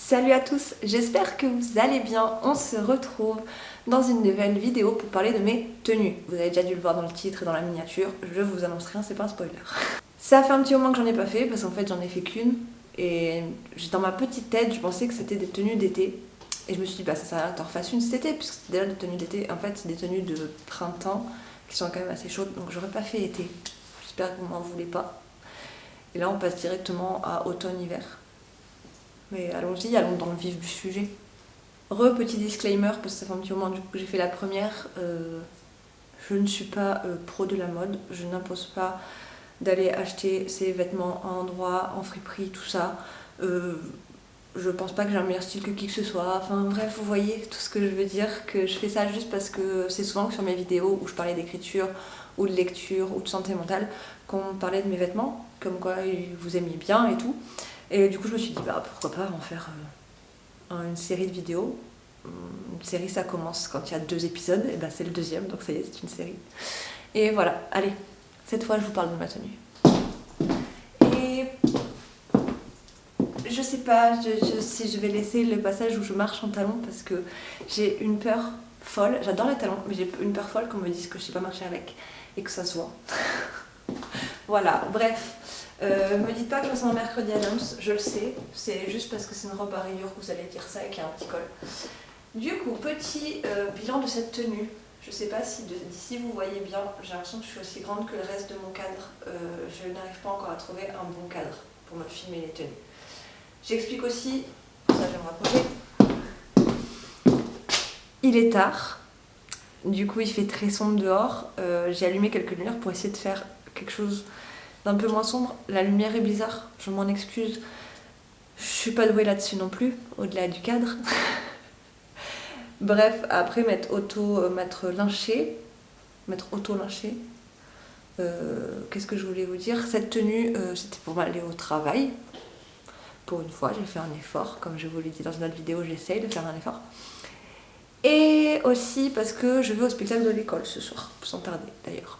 Salut à tous, j'espère que vous allez bien. On se retrouve dans une nouvelle vidéo pour parler de mes tenues. Vous avez déjà dû le voir dans le titre et dans la miniature, je vous annonce rien, c'est pas un spoiler. Ça fait un petit moment que j'en ai pas fait parce qu'en fait j'en ai fait qu'une et dans ma petite tête je pensais que c'était des tenues d'été et je me suis dit bah ça sert à rien que t'en refasses une cet été puisque c'est déjà des tenues d'été. En fait c'est des tenues de printemps qui sont quand même assez chaudes donc j'aurais pas fait été. J'espère que vous m'en voulez pas. Et là on passe directement à automne-hiver. Mais allons-y, allons dans le vif du sujet. Petit disclaimer, parce que ça fait un petit moment du coup que j'ai fait la première, je ne suis pas pro de la mode, je n'impose pas d'aller acheter ces vêtements en endroit, en friperie, tout ça. Je pense pas que j'ai un meilleur style que qui que ce soit, enfin bref, vous voyez tout ce que je veux dire, que je fais ça juste parce que c'est souvent que sur mes vidéos où je parlais d'écriture, ou de lecture, ou de santé mentale, qu'on parlait de mes vêtements, comme quoi vous aimiez bien et tout. Et du coup je me suis dit bah pourquoi pas en faire une série de vidéos. Une série ça commence quand il y a 2 épisodes, et ben c'est le deuxième donc ça y est c'est une série. Et voilà, allez, cette fois je vous parle de ma tenue. Et je sais pas si je vais laisser le passage où je marche en talons parce que j'ai une peur folle, j'adore les talons mais j'ai une peur folle qu'on me dise que je sais pas marcher avec et que ça se voit. Voilà, bref. Me dites pas que je ressemble à Mercredi Adams, je le sais, c'est juste parce que c'est une robe à rayures que vous allez dire ça et qu'il y a un petit col. Du coup, petit bilan de cette tenue. Je sais pas si d'ici vous voyez bien, j'ai l'impression que je suis aussi grande que le reste de mon cadre. Je n'arrive pas encore à trouver un bon cadre pour me filmer les tenues. J'explique aussi, ça je vais me rapprocher. Il est tard, du coup il fait très sombre dehors. J'ai allumé quelques lumières pour essayer de faire quelque chose d'un peu moins sombre. La lumière est bizarre, je m'en excuse. Je suis pas douée là-dessus non plus, au-delà du cadre. Bref, après m'être auto-lynchée, qu'est-ce que je voulais vous dire? Cette tenue, c'était pour aller au travail. Pour une fois, j'ai fait un effort. Comme je vous l'ai dit dans une autre vidéo, j'essaye de faire un effort. Et aussi parce que je vais au spectacle de l'école ce soir, sans tarder d'ailleurs.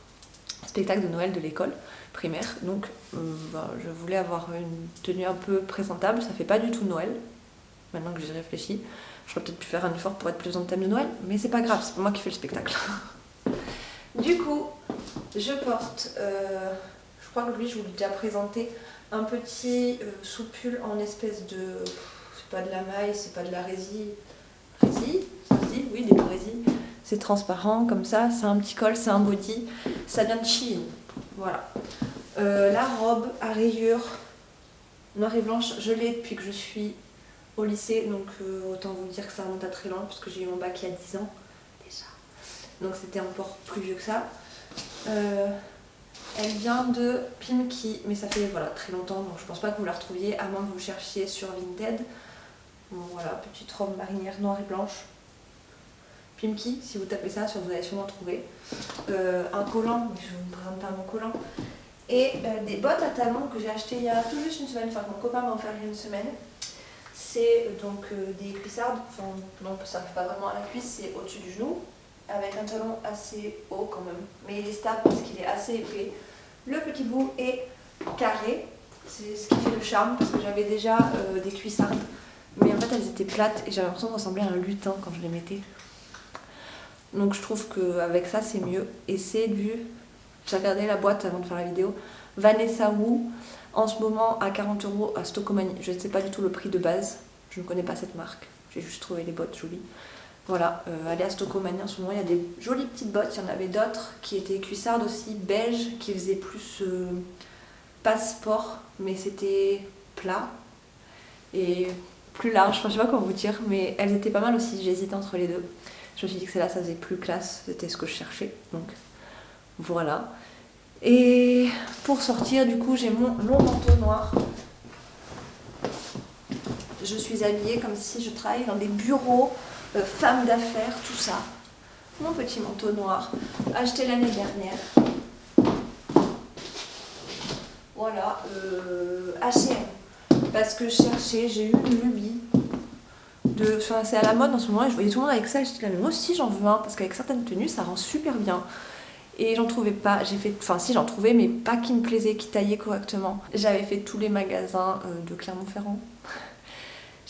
Spectacle de Noël de l'école primaire. Donc je voulais avoir une tenue un peu présentable. Ça fait pas du tout Noël, maintenant que j'y réfléchis. J'aurais peut-être pu faire un effort pour être plus dans le thème de Noël, mais c'est pas grave, c'est pas moi qui fais le spectacle. Du coup, je porte, je crois que lui je vous l'ai déjà présenté, un petit sous-pull en espèce de... c'est pas de la maille, c'est pas de la résille. Résille, ça se dit? Oui, des résille. C'est transparent comme ça, c'est un petit col, c'est un body. Ça vient de Shein, voilà. La robe à rayures noire et blanche, je l'ai depuis que je suis au lycée, donc autant vous dire que ça remonte à très loin puisque j'ai eu mon bac il y a 10 ans déjà. Donc c'était encore plus vieux que ça. Elle vient de Pimki, mais ça fait voilà, très longtemps, donc je pense pas que vous la retrouviez à moins que vous cherchiez sur Vinted. Bon, voilà, petite robe marinière noire et blanche. Pimki, si vous tapez ça, vous allez sûrement trouver. Un collant, mais je ne vous présente pas mon collant. Et des bottes à talons que j'ai achetées il y a tout juste une semaine, enfin mon copain m'a offert il y a une semaine. C'est donc des cuissardes, enfin non ça n'arrive pas vraiment à la cuisse, c'est au-dessus du genou, avec un talon assez haut quand même, mais il est stable parce qu'il est assez épais. Le petit bout est carré, c'est ce qui fait le charme parce que j'avais déjà des cuissardes, mais en fait elles étaient plates et j'avais l'impression de ressembler à un lutin quand je les mettais. Donc je trouve qu'avec ça c'est mieux, et c'est du... J'ai regardé la boîte avant de faire la vidéo, Vanessa Wu, en ce moment à 40 € à Stocomanie. Je ne sais pas du tout le prix de base, je ne connais pas cette marque, j'ai juste trouvé les bottes jolies. Voilà, allez à Stocomanie en ce moment, il y a des jolies petites bottes, il y en avait d'autres qui étaient cuissardes aussi, beige, qui faisaient plus pas sport, mais c'était plat et plus large, enfin je sais pas comment vous dire, mais elles étaient pas mal aussi, j'hésitais entre les deux. Je me suis dit que celle-là ça faisait plus classe, c'était ce que je cherchais, donc voilà. Et pour sortir, du coup, j'ai mon long manteau noir. Je suis habillée comme si je travaillais dans des bureaux, femme d'affaires, tout ça. Mon petit manteau noir, acheté l'année dernière. Voilà, H&M. Parce que je cherchais, j'ai eu une lubie. Enfin, c'est à la mode en ce moment et je voyais tout le monde avec ça. Et j'étais là, mais moi aussi j'en veux un parce qu'avec certaines tenues, ça rend super bien. Et j'en trouvais pas, enfin si j'en trouvais mais pas qui me plaisait, qui taillait correctement. J'avais fait tous les magasins de Clermont-Ferrand.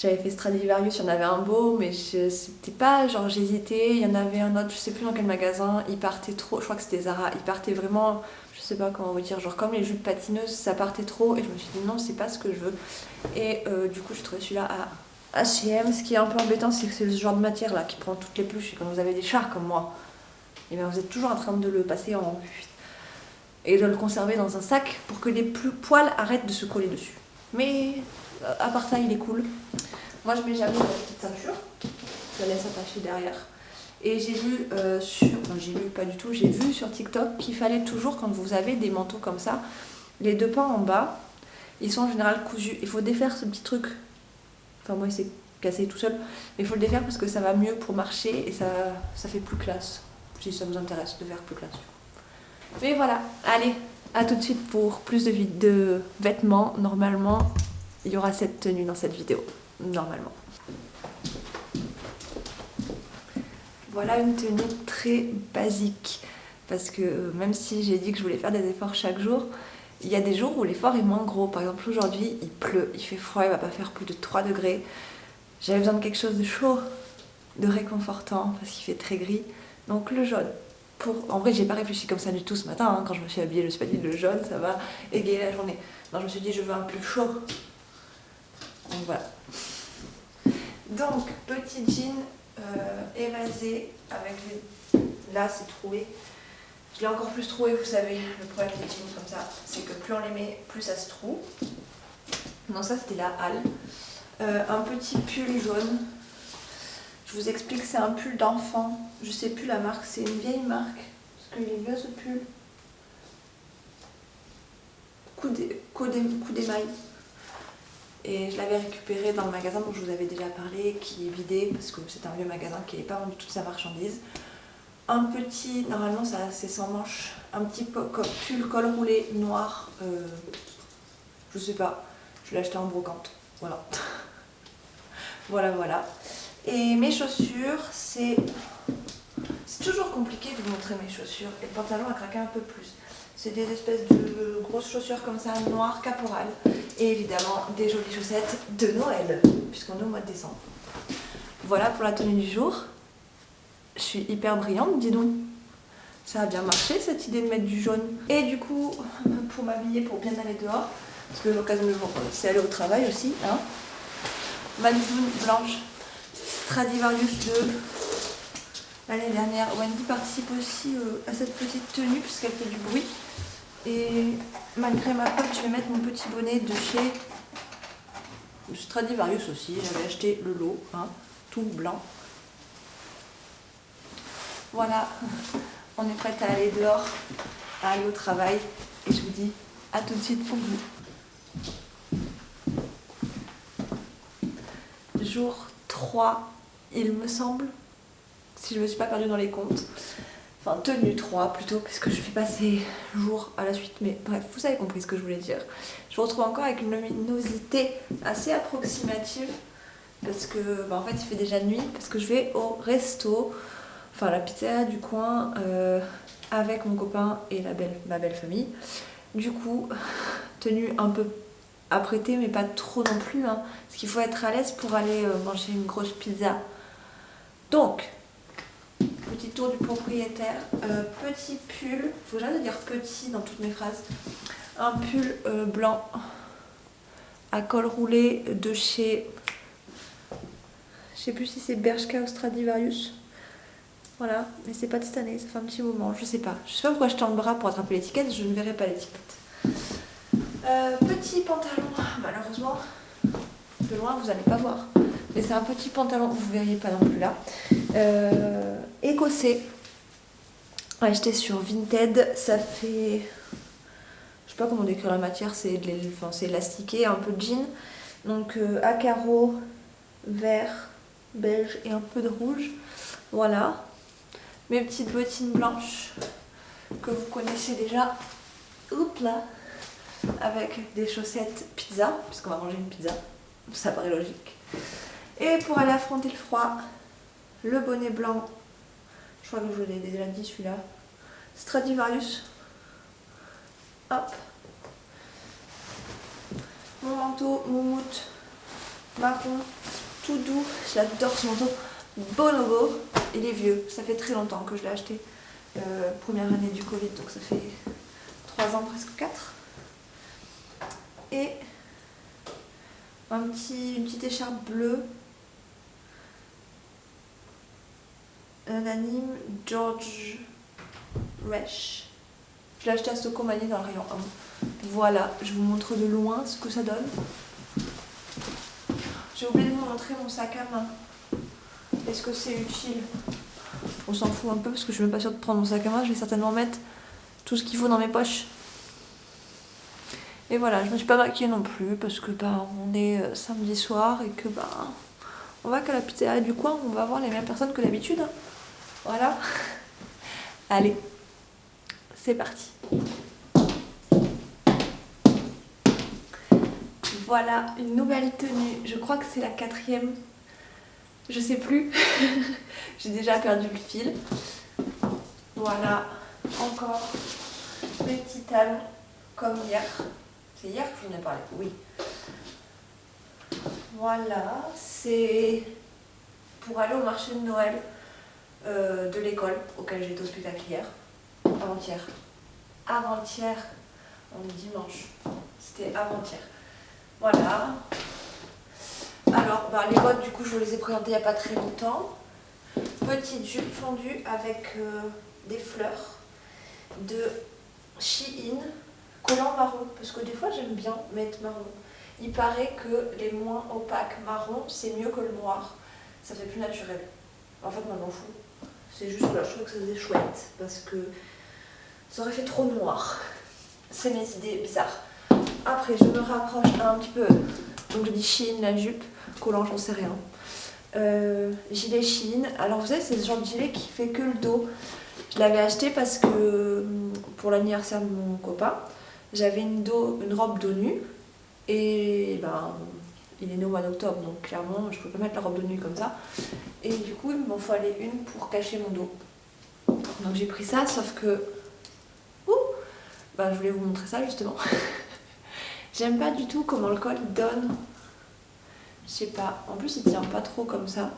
J'avais fait Stradivarius, il y en avait un beau, mais c'était pas genre j'hésitais. Il y en avait un autre, je sais plus dans quel magasin, il partait trop, je crois que c'était Zara, il partait vraiment, je sais pas comment vous dire, genre comme les jupes patineuses, ça partait trop et je me suis dit non, c'est pas ce que je veux. Et du coup, j'ai trouvé celui-là à H&M. Ce qui est un peu embêtant, c'est que c'est ce genre de matière là qui prend toutes les pluches et quand vous avez des chars comme moi, et bien vous êtes toujours en train de le passer en et de le conserver dans un sac pour que les poils arrêtent de se coller dessus. Mais à part ça, il est cool. Moi, je mets jamais la petite ceinture. Je la laisse attacher derrière. Et j'ai lu pas du tout, j'ai vu sur TikTok qu'il fallait toujours, quand vous avez des manteaux comme ça, les deux pans en bas, ils sont en général cousus. Il faut défaire ce petit truc. Enfin, moi, il s'est cassé tout seul. Mais il faut le défaire parce que ça va mieux pour marcher et ça fait plus classe. Si ça vous intéresse de faire plus classe. Mais voilà, allez, à tout de suite pour plus de vêtements. Normalement, il y aura cette tenue dans cette vidéo. Normalement. Voilà une tenue très basique. Parce que même si j'ai dit que je voulais faire des efforts chaque jour, il y a des jours où l'effort est moins gros. Par exemple, aujourd'hui, il pleut, il fait froid, il va pas faire plus de 3 degrés. J'avais besoin de quelque chose de chaud, de réconfortant, parce qu'il fait très gris. Donc le jaune. En vrai, j'ai pas réfléchi comme ça du tout ce matin. Hein. Quand je me suis habillée, je me suis pas dit le jaune, ça va égayer la journée. Non, je me suis dit je veux un plus chaud. Donc voilà. Donc, petit jean évasé avec les... Là, c'est troué. Je l'ai encore plus troué, vous savez, le problème des jeans comme ça, c'est que plus on les met, plus ça se trouve. Non, ça c'était la halle. Un petit pull jaune. Je vous explique, c'est un pull d'enfant. Je sais plus la marque, c'est une vieille marque. Parce qu'il est vieux ce pull. Coup d'émail. Et je l'avais récupéré dans le magasin dont je vous avais déjà parlé, qui est vidé, parce que c'est un vieux magasin qui n'avait pas vendu toute sa marchandise. Un petit, normalement ça c'est sans manches, un petit pull col roulé noir, je sais pas, je l'ai acheté en brocante, voilà. Voilà. Et mes chaussures, c'est toujours compliqué de vous montrer mes chaussures, et le pantalon a craqué un peu plus. C'est des espèces de grosses chaussures comme ça, noires, caporales. Et évidemment, des jolies chaussettes de Noël, puisqu'on est au mois de décembre. Voilà pour la tenue du jour. Je suis hyper brillante, dis donc. Ça a bien marché, cette idée de mettre du jaune. Et du coup, pour m'habiller, pour bien aller dehors, parce que l'occasion du jour, c'est aller au travail aussi. Hein. Ma doudoune blanche, Stradivarius de l'année dernière. Wendy participe aussi à cette petite tenue, puisqu'elle fait du bruit. Et malgré ma peur, je vais mettre mon petit bonnet de chez Stradivarius aussi. J'avais acheté le lot, hein, tout blanc. Voilà, on est prête à aller dehors, à aller au travail. Et je vous dis à tout de suite pour vous. Jour 3, il me semble, si je ne me suis pas perdue dans les comptes. Enfin, tenue 3 plutôt, parce que je fais passer jours à la suite, mais bref, vous avez compris ce que je voulais dire. Je vous retrouve encore avec une luminosité assez approximative, parce que, en fait, il fait déjà nuit, parce que je vais au resto, enfin, la pizzeria du coin, avec mon copain et ma belle famille. Du coup, tenue un peu apprêtée, mais pas trop non plus, hein, parce qu'il faut être à l'aise pour aller manger une grosse pizza. Donc, petit tour du propriétaire, petit pull, faut jamais dire petit dans toutes mes phrases, un pull blanc à col roulé de chez, je sais plus si c'est Bershka ou Stradivarius, voilà, mais c'est pas de cette année, ça fait un petit moment, je sais pas pourquoi je tends le bras pour attraper l'étiquette, je ne verrai pas l'étiquette. Petit pantalon, malheureusement, de loin vous n'allez pas voir. Mais c'est un petit pantalon, vous verriez pas non plus là. Écossais. Acheté sur Vinted, ça fait... Je sais pas comment décrire la matière, c'est élastiqué, un peu de jean. Donc à carreaux, vert, beige et un peu de rouge. Voilà. Mes petites bottines blanches que vous connaissez déjà. Oups là. Avec des chaussettes pizza, puisqu'on va manger une pizza. Ça paraît logique. Et pour aller affronter le froid, le bonnet blanc, je crois que je vous l'ai déjà dit celui-là, Stradivarius, hop, mon manteau moumoute marron tout doux. J'adore ce manteau. Bonobo. Il est vieux. Ça fait très longtemps que je l'ai acheté. Première année du Covid, donc ça fait 3 ans, presque 4. Et une petite écharpe bleue. Un anime George Resch. Je l'ai acheté à Socomanie dans le rayon 1. Voilà, je vous montre de loin ce que ça donne. J'ai oublié de vous montrer mon sac à main. Est-ce que c'est utile? On s'en fout un peu parce que je suis même pas sûre de prendre mon sac à main. Je vais certainement mettre tout ce qu'il faut dans mes poches. Et voilà, je me suis pas maquillée non plus parce que on est samedi soir et que on va qu'à la pizzeria du coin. On va voir les mêmes personnes que d'habitude. Hein. Voilà. Allez, c'est parti. Voilà, une nouvelle tenue. Je crois que c'est la 4e. Je sais plus. J'ai déjà perdu le fil. Voilà, encore des petits talons comme hier. C'est hier que je vous en ai parlé. Oui. Voilà, c'est pour aller au marché de Noël de l'école auquel j'ai été au spectacle hier. Avant-hier. Avant-hier. On est dimanche. C'était avant-hier. Voilà. Alors, les bottes, du coup, je vous les ai présentées il n'y a pas très longtemps. Petite jupe fondue avec des fleurs de Shein, collant marron, parce que des fois j'aime bien mettre marron. Il paraît que les moins opaques marron, c'est mieux que le noir. Ça fait plus naturel. En fait, moi, je m'en fous. C'est juste que je trouve que ça faisait chouette, parce que ça aurait fait trop noir. C'est mes idées bizarres. Après, je me rapproche un petit peu. Donc, je dis Shein, la jupe. Collant, j'en sais rien. Gilet Shein. Alors, vous savez, c'est ce genre de gilet qui fait que le dos. Je l'avais acheté parce que pour l'anniversaire de mon copain, j'avais une robe dos nue. Et il est né au mois d'octobre, donc clairement, je ne peux pas mettre la robe de nuit comme ça. Et du coup, il m'en fallait une pour cacher mon dos. Donc, j'ai pris ça, sauf que. Je voulais vous montrer ça justement. J'aime pas du tout comment le col donne. Je sais pas. En plus, il tient pas trop comme ça.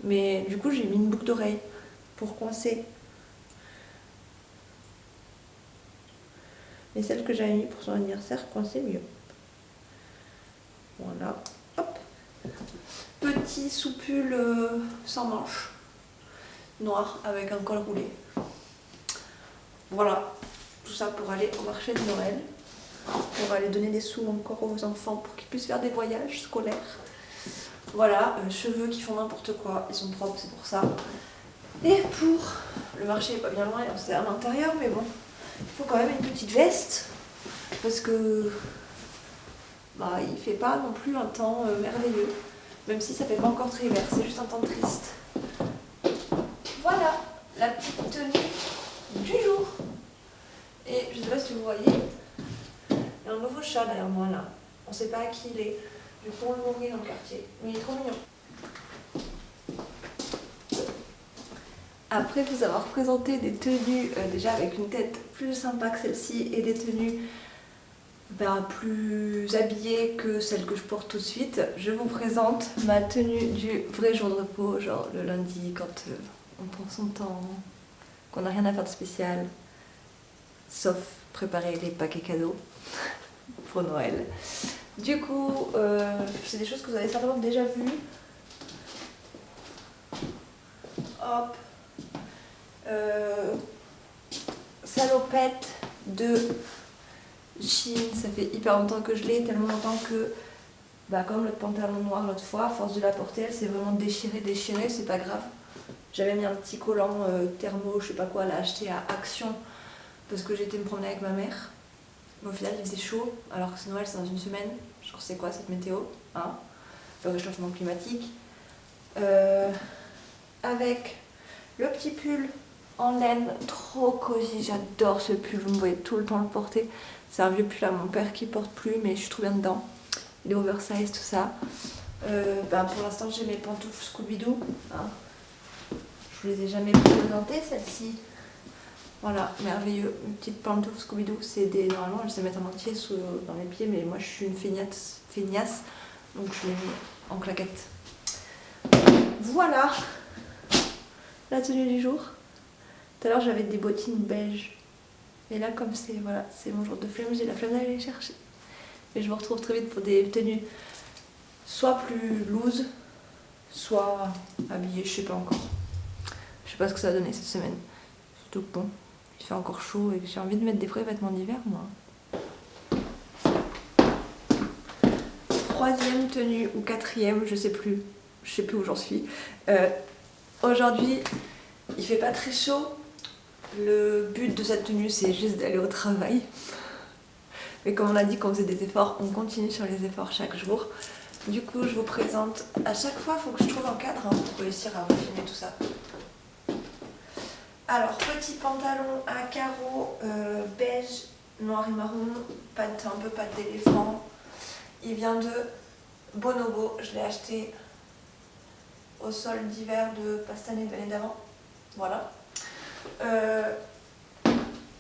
Mais du coup, j'ai mis une boucle d'oreille pour coincer. Et celle que j'avais mis pour son anniversaire coinçait mieux. Voilà. Hop. Petit soupule sans manches. Noir avec un col roulé. Voilà. Tout ça pour aller au marché de Noël. Pour aller donner des sous encore aux enfants pour qu'ils puissent faire des voyages scolaires. Voilà, cheveux qui font n'importe quoi, ils sont propres, c'est pour ça. Et pour le marché, pas bien loin, c'est à l'intérieur, mais bon, il faut quand même une petite veste parce que il fait pas non plus un temps merveilleux, même si ça fait pas encore très hiver, c'est juste un temps triste. Voilà la petite tenue du jour. Et je sais pas si vous voyez, il y a un nouveau chat derrière moi là. On sait pas à qui il est. Du coup, on le nourrit dans le quartier. Mais il est trop mignon. Après vous avoir présenté des tenues déjà avec une tête plus sympa que celle-ci et des tenues plus habillées que celles que je porte tout de suite, je vous présente ma tenue du vrai jour de repos, genre le lundi quand on prend son temps, qu'on n'a rien à faire de spécial, sauf préparer les paquets cadeaux pour Noël. Du coup, c'est des choses que vous avez certainement déjà vues. Hop. Salopette de Shein, ça fait hyper longtemps que je l'ai, tellement longtemps que, comme le pantalon noir l'autre fois, à force de la porter, elle s'est vraiment déchirée, c'est pas grave. J'avais mis un petit collant thermo, je sais pas quoi, là, acheté à Action, parce que j'étais me promener avec ma mère. Mais au final, il faisait chaud, alors que c'est Noël, c'est dans une semaine. Genre, c'est quoi cette météo, hein? Le réchauffement climatique. Avec le petit pull en laine, trop cosy, j'adore ce pull, vous me voyez tout le temps le porter. C'est un vieux pull à mon père qui porte plus, mais je suis trop bien dedans. Il est oversize, tout ça. Pour l'instant, j'ai mes pantoufles Scooby-Doo. Hein. Je vous les ai jamais présentées, celles-ci. Voilà, merveilleux. Une petite pantoufle Scooby-Doo, normalement, je les mets en entier dans les pieds, mais moi, je suis une feignasse, donc je les mets en claquette. Voilà la tenue du jour. Tout à l'heure j'avais des bottines beige. Et là comme c'est voilà, c'est mon jour de flemme, j'ai la flemme d'aller les chercher. Et je vous retrouve très vite pour des tenues soit plus loose, soit habillées, je sais pas encore. Je sais pas ce que ça va donner cette semaine. Surtout que bon, il fait encore chaud et que j'ai envie de mettre des vrais vêtements d'hiver moi. Troisième tenue ou quatrième, je sais plus où j'en suis. Aujourd'hui, il fait pas très chaud. Le but de cette tenue, c'est juste d'aller au travail. Mais comme on a dit qu'on faisait des efforts, on continue sur les efforts chaque jour. Du coup, je vous présente. À chaque fois, il faut que je trouve un cadre pour réussir à vous filmer tout ça. Alors, petit pantalon à carreaux beige, noir et marron, patte, un peu patte d'éléphant. Il vient de Bonobo. Je l'ai acheté au solde d'hiver de pas cette année, de l'année d'avant. Voilà.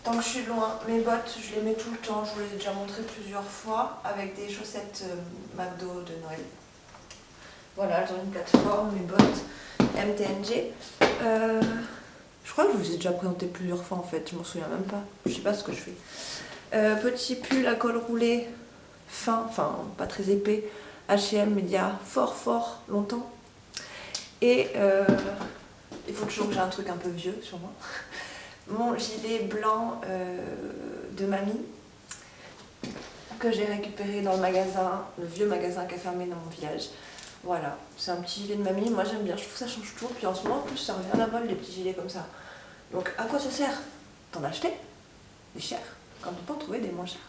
Tant que je suis loin, mes bottes, je les mets tout le temps. Je vous les ai déjà montré plusieurs fois avec des chaussettes McDo de Noël. Voilà, elles ont une plateforme, mes bottes MTNG. Je crois que je vous ai déjà présenté plusieurs fois en fait, je m'en souviens même pas. Je sais pas ce que je fais. Petit pull à col roulé, fin, enfin pas très épais, H&M, mais il y a fort longtemps. Et il faut toujours que j'ai un truc un peu vieux sur moi. Mon gilet blanc de mamie que j'ai récupéré dans le magasin, le vieux magasin qui a fermé dans mon village. Voilà, c'est un petit gilet de mamie, moi j'aime bien, je trouve que ça change tout. Puis en ce moment en plus ça revient à la mode les petits gilets comme ça. Donc à quoi ça sert? T'en acheter des chers quand on peut en trouver des moins chers.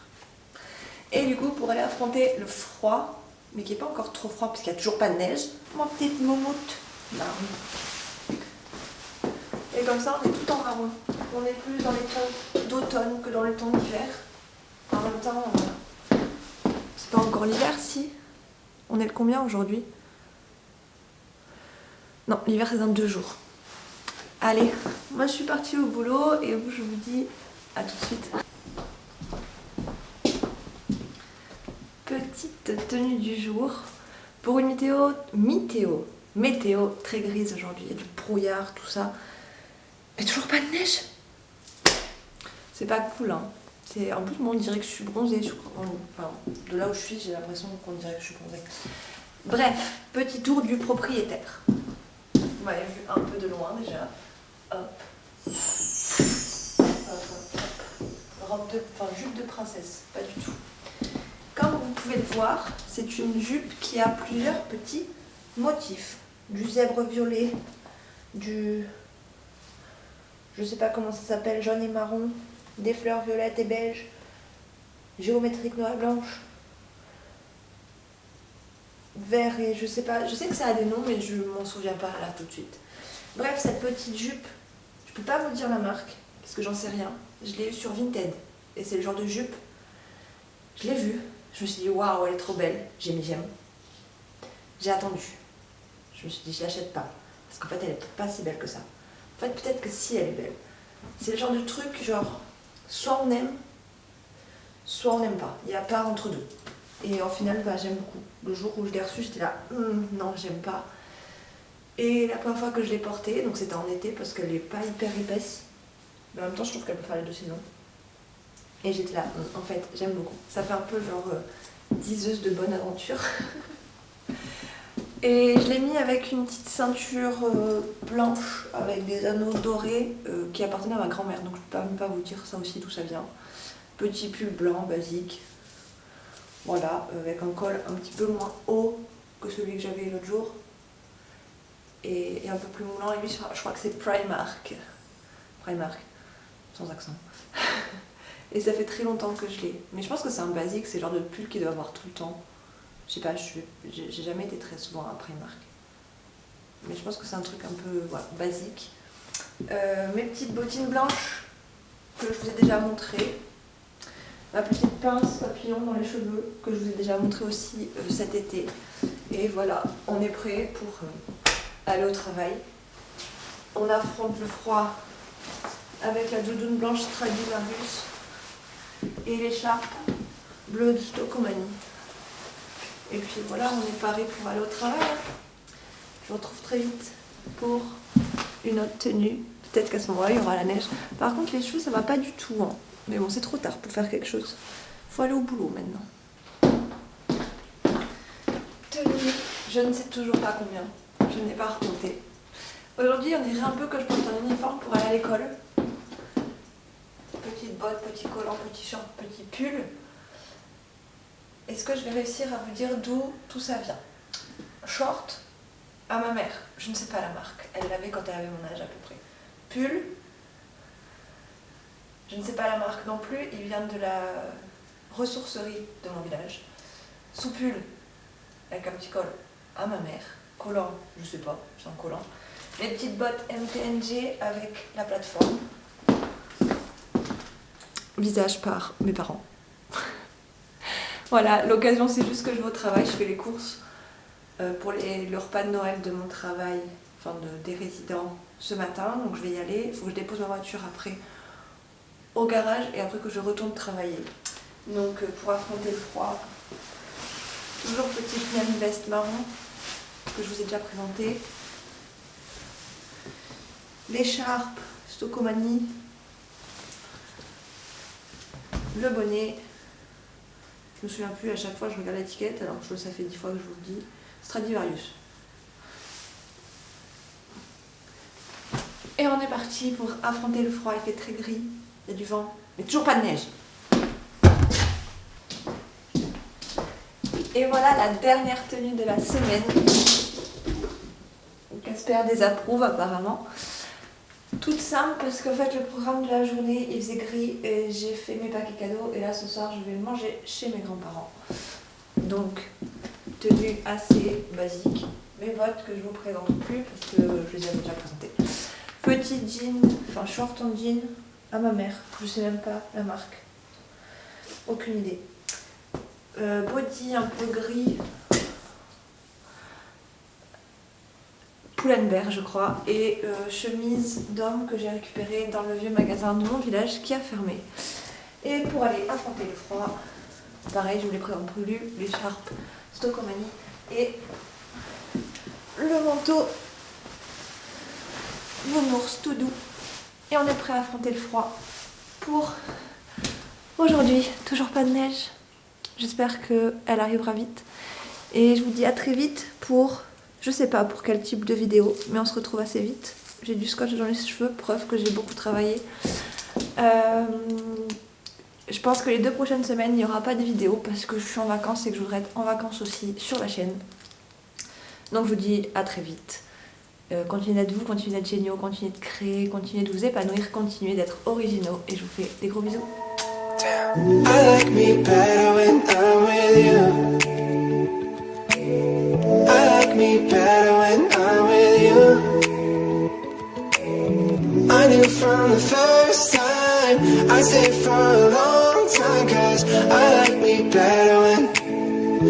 Et du coup pour aller affronter le froid, mais qui n'est pas encore trop froid parce qu'il n'y a toujours pas de neige, ma petite moumoute marron. Et comme ça on est tout en marron. On est plus dans les tons d'automne que dans les tons d'hiver. En même temps, c'est pas encore l'hiver si. On est le combien aujourd'hui? Non, l'hiver c'est dans 2 jours. Allez, moi je suis partie au boulot et vous je vous dis à tout de suite. Petite tenue du jour pour une météo très grise aujourd'hui. Il y a du brouillard, tout ça. Mais toujours pas de neige. C'est pas cool hein. En plus moi on dirait que je suis bronzée. Enfin, de là où je suis j'ai l'impression qu'on dirait que je suis bronzée. Bref, petit tour du propriétaire. Vous m'avez vu un peu de loin déjà. Hop. Jupe de princesse, pas du tout. Comme vous pouvez le voir, c'est une jupe qui a plusieurs petits motifs. Du zèbre violet, je sais pas comment ça s'appelle, jaune et marron, des fleurs violettes et beiges, géométrique noir et blanche, vert et je sais pas, je sais que ça a des noms mais je m'en souviens pas là tout de suite. Bref, cette petite jupe, je peux pas vous dire la marque parce que j'en sais rien. Je l'ai eue sur Vinted et c'est le genre de jupe, je l'ai vue, je me suis dit waouh elle est trop belle, j'ai mis j'aime. J'ai attendu, je me suis dit je l'achète pas parce qu'en fait elle est peut-être pas si belle que ça. En fait peut-être que si elle est belle. C'est le genre de truc genre soit on aime, soit on n'aime pas. Il n'y a pas entre deux. Et au final bah, j'aime beaucoup. Le jour où je l'ai reçue j'étais là non j'aime pas. Et la première fois que je l'ai portée, donc c'était en été parce qu'elle n'est pas hyper épaisse. Mais en même temps je trouve qu'elle peut faire les deux saisons. Et j'étais là, en fait j'aime beaucoup. Ça fait un peu genre diseuse de bonne aventure. Et je l'ai mis avec une petite ceinture blanche avec des anneaux dorés qui appartenaient à ma grand-mère. Donc je ne peux même pas vous dire ça aussi d'où ça vient. Petit pull blanc basique. Voilà, avec un col un petit peu moins haut que celui que j'avais l'autre jour. Et un peu plus moulant. Et lui, je crois que c'est Primark. Primark, sans accent. Et ça fait très longtemps que je l'ai. Mais je pense que c'est un basique, c'est le genre de pull qu'il doit avoir tout le temps. Je sais pas, j'ai jamais été très souvent à Primark. Mais je pense que c'est un truc un peu voilà, basique. Mes petites bottines blanches que je vous ai déjà montrées. Ma petite pince papillon dans les cheveux que je vous ai déjà montré aussi cet été. Et voilà, on est prêt pour aller au travail. On affronte le froid avec la doudoune blanche Stradivarius et l'écharpe bleue de Stocomanie. Et puis voilà, on est paré pour aller au travail. Je vous retrouve très vite pour une autre tenue. Peut-être qu'à ce moment-là, il y aura la neige. Par contre, les cheveux, ça va pas du tout. Hein. Mais bon, c'est trop tard pour faire quelque chose. Faut aller au boulot maintenant. Tenue, je ne sais toujours pas combien. Je n'ai pas recompté. Aujourd'hui, on dirait un peu que je porte un uniforme pour aller à l'école. Petites bottes, petits collants, petits shorts, petits pulls. Est-ce que je vais réussir à vous dire d'où tout ça vient? Short, à ma mère. Je ne sais pas la marque. Elle l'avait quand elle avait mon âge à peu près. Pull, je ne sais pas la marque non plus. Il vient de la ressourcerie de mon village. Sous-pull, avec un petit col, à ma mère. Collant, je sais pas, c'est un collant. Les petites bottes MTNG avec la plateforme. Visage par mes parents. Voilà, l'occasion c'est juste que je vais au travail, je fais les courses pour le repas de Noël de mon travail, enfin des résidents ce matin, donc je vais y aller. Il faut que je dépose ma voiture après au garage et après que je retourne travailler. Donc pour affronter le froid, toujours petite même veste marron que je vous ai déjà présentée. L'écharpe Stocomanie, le bonnet. Je me souviens plus, à chaque fois je regarde l'étiquette, alors que ça fait 10 fois que je vous le dis. Stradivarius. Et on est parti pour affronter le froid. Il fait très gris, il y a du vent, mais toujours pas de neige. Et voilà la dernière tenue de la semaine. Casper désapprouve apparemment. Toute simple parce qu'en fait le programme de la journée il faisait gris et j'ai fait mes paquets cadeaux et là ce soir je vais manger chez mes grands-parents. Donc tenue assez basique. Mes bottes que je vous présente plus parce que je les avais déjà présentées. Petit jean, enfin short en jean à ma mère, je sais même pas la marque. Aucune idée. Body un peu gris. Pull&Bear je crois, et chemise d'homme que j'ai récupérée dans le vieux magasin de mon village qui a fermé. Et pour aller affronter le froid, pareil je vous l'ai présente plus, l'écharpe Stocomanie et le manteau Nounours tout doux. Et on est prêt à affronter le froid pour aujourd'hui. Toujours pas de neige, j'espère qu'elle arrivera vite. Et je vous dis à très vite pour... Je sais pas pour quel type de vidéo, mais on se retrouve assez vite. J'ai du scotch dans les cheveux, preuve que j'ai beaucoup travaillé. Je pense que les 2 prochaines semaines, il n'y aura pas de vidéo parce que je suis en vacances et que je voudrais être en vacances aussi sur la chaîne. Donc je vous dis à très vite. Continuez d'être vous, continuez d'être géniaux, continuez de créer, continuez de vous épanouir, continuez d'être originaux. Et je vous fais des gros bisous. Me better when I'm with you. I knew from the first time I stayed for a long time, 'cause I like me better when